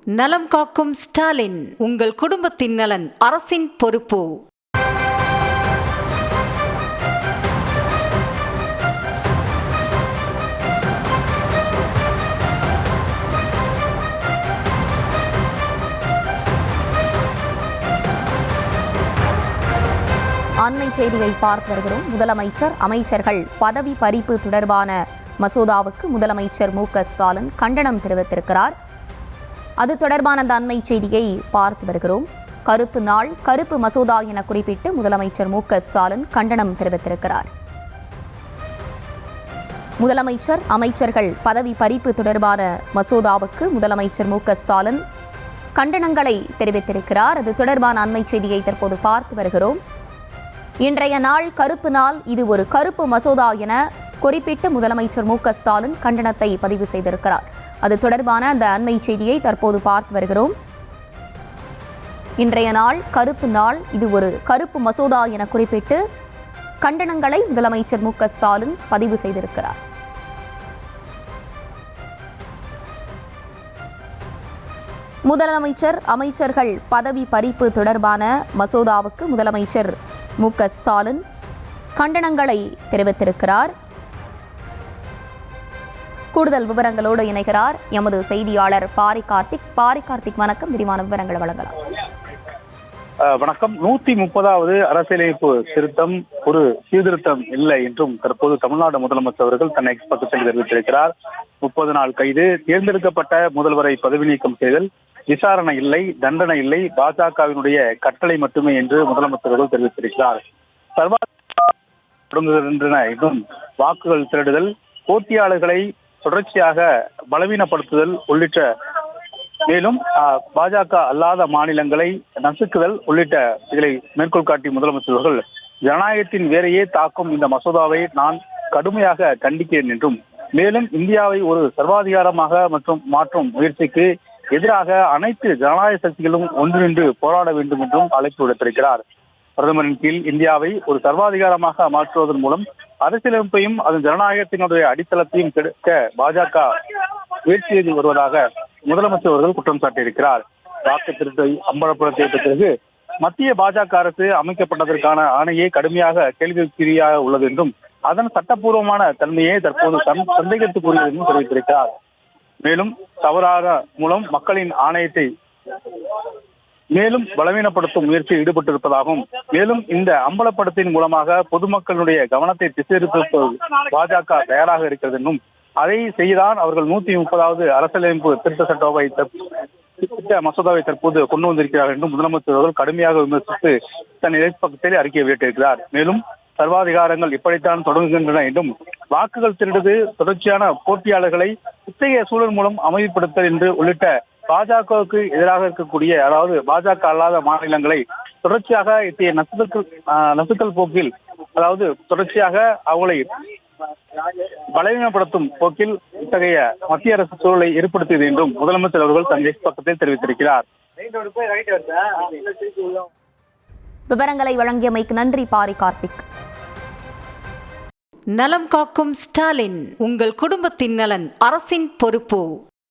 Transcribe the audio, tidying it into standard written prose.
நலம் காக்கும் ஸ்டாலின், உங்கள் குடும்பத்தின் நலன் அரசின் பொறுப்பு. அண்மை செய்தியை பார்த்து வருகிறோம். முதலமைச்சர் அமைச்சர்கள் பதவி பறிப்பு தொடர்பான மசோதாவுக்கு முதலமைச்சர் மு.க.ஸ்டாலின் கண்டனம் தெரிவித்திருக்கிறார். அது தொடர்பான அந்த அண்மை செய்தியை பார்த்து வருகிறோம். கருப்பு நாள், கருப்பு மசோதா என குறிப்பிட்டு முதலமைச்சர் மு.க.ஸ்டாலின் கண்டனம் தெரிவித்திருக்கிறார். முதலமைச்சர் அமைச்சர்கள் பதவி பறிப்பு தொடர்பான மசோதாவுக்கு முதலமைச்சர் மு.க.ஸ்டாலின் கண்டனங்களை தெரிவித்திருக்கிறார். அது தொடர்பான அண்மை செய்தியை தற்போது பார்த்து வருகிறோம். இன்றைய நாள் கருப்பு நாள், இது ஒரு கருப்பு மசோதா என குறிப்பிட்டு முதலமைச்சர் மு.க.ஸ்டாலின் கண்டனத்தை பதிவு செய்திருக்கிறார். அது தொடர்பான அந்த அண்மை செய்தியை தற்போது பார்த்து வருகிறோம். இன்றைய நாள் கருப்பு நாள், இது ஒரு கருப்பு மசோதா என குறிப்பிட்டு கண்டனங்களை முதலமைச்சர் மு.க.ஸ்டாலின் பதிவு செய்திருக்கிறார். முதலமைச்சர் அமைச்சர்கள் பதவி பறிப்பு தொடர்பான மசோதாவுக்கு முதலமைச்சர் மு.க.ஸ்டாலின் கண்டனங்களை தெரிவித்திருக்கிறார். கூடுதல் விவரங்களோடு இணைகிறார் எமது செய்தியாளர் பாரி கார்த்திக். வணக்கம், விரிவான விவரங்களை வழங்கலாம். வணக்கம். 130வது அரசியலமைப்பு திருத்தம் ஒரு சீர்திருத்தம் இல்லை என்றும் தற்போது தமிழ்நாடு முதலமைச்சர் அவர்கள் தன்னை பக்கத்தில் தெரிவித்திருக்கிறார். 30 நாள் கைது, தேர்ந்தெடுக்கப்பட்ட முதல்வரை பதவி நீக்கம் செய்தல், விசாரணை இல்லை, தண்டனை இல்லை, பாஜகவினுடைய கட்டளை மட்டுமே என்று முதலமைச்சர் அவர்கள் தெரிவித்திருக்கிறார். தொடங்குகின்றன என்றும் வாக்குகள் திரட்டுதல், போட்டியாளர்களை தொடர்ச்சியாக பலவீனப்படுத்துதல் உள்ளிட்ட, மேலும் பாஜக அல்லாத மாநிலங்களை நசுக்குதல் உள்ளிட்ட இதை மேற்கோள் காட்டி முதலமைச்சர் அவர்கள் ஜனநாயகத்தின் வேரையே தாக்கும் இந்த மசோதாவை நான் கடுமையாக கண்டிக்கிறேன் என்றும், மேலும் இந்தியாவை ஒரு சர்வாதிகாரமாக மற்றும் மாற்றும் முயற்சிக்கு எதிராக அனைத்து ஜனநாயக சக்திகளும் ஒன்றிணைந்து போராட வேண்டும் என்றும் அழைப்பு விடுத்திருக்கிறார். பிரதமரின் கீழ் இந்தியாவை ஒரு சர்வாதிகாரமாக மாற்றுவதன் மூலம் அரசியலமைப்பையும் அதன் ஜனநாயகத்தினுடைய அடித்தளத்தையும் கெடுக்க பாஜக முயற்சி செய்து வருவதாக முதலமைச்சர் அவர்கள் குற்றம் சாட்டியிருக்கிறார். வாக்கு திருட்டை அம்பலப்படுத்திய பிறகு மத்திய பாஜக அரசு அமைக்கப்பட்டதற்கான ஆணையை கடுமையாக கேள்விக்குறியாக உள்ளது என்றும், அதன் சட்டப்பூர்வமான தன்மையை தற்போது சந்தேகத்துக்குரியது என்றும் தெரிவித்திருக்கிறார். மேலும் தவறாக மூலம் மக்களின் ஆணையத்தை மேலும் பலவீனப்படுத்தும் முயற்சியில் ஈடுபட்டிருப்பதாகவும், மேலும் இந்த அம்பலப்படத்தின் மூலமாக பொதுமக்களுடைய கவனத்தை திசைதிருப்ப பாஜக தயாராக இருக்கிறது என்றும், அதை செய்தான் அவர்கள் 130வது அரசியலமைப்பு திருத்த சட்டவை மசோதாவை தற்போது கொண்டு வந்திருக்கிறார் என்றும் முதலமைச்சர் அவர்கள் கடுமையாக விமர்சித்து தன் இடைப்பக்கத்தில் அறிக்கை வெளியிட்டிருக்கிறார். மேலும் சர்வாதிகாரங்கள் இப்படித்தான் தொடங்குகின்றன என்றும், வாக்குகள் திருடுவது, தொடர்ச்சியான போட்டியாளர்களை இத்தகைய சூழல் மூலம் அமைதிப்படுத்தல் என்று உள்ளிட்ட பாஜகவுக்கு எதிராக இருக்கக்கூடிய, அதாவது பாஜக அல்லாத மாநிலங்களை தொடர்ச்சியாக இத்தகைய நசுக்கல் போக்கில், அதாவது தொடர்ச்சியாக அவங்களை பலவீனப்படுத்தும் போக்கில் இத்தகைய மத்திய அரசு சூழலை ஏற்படுத்தியது என்றும் முதலமைச்சர் அவர்கள் தன் பக்கத்தில் தெரிவித்திருக்கிறார். விவரங்களை வழங்கியமைக்கு நன்றி பாரி கார்த்திக். நலம் காக்கும் ஸ்டாலின், உங்கள் குடும்பத்தின் நலன் அரசின் பொறுப்பு.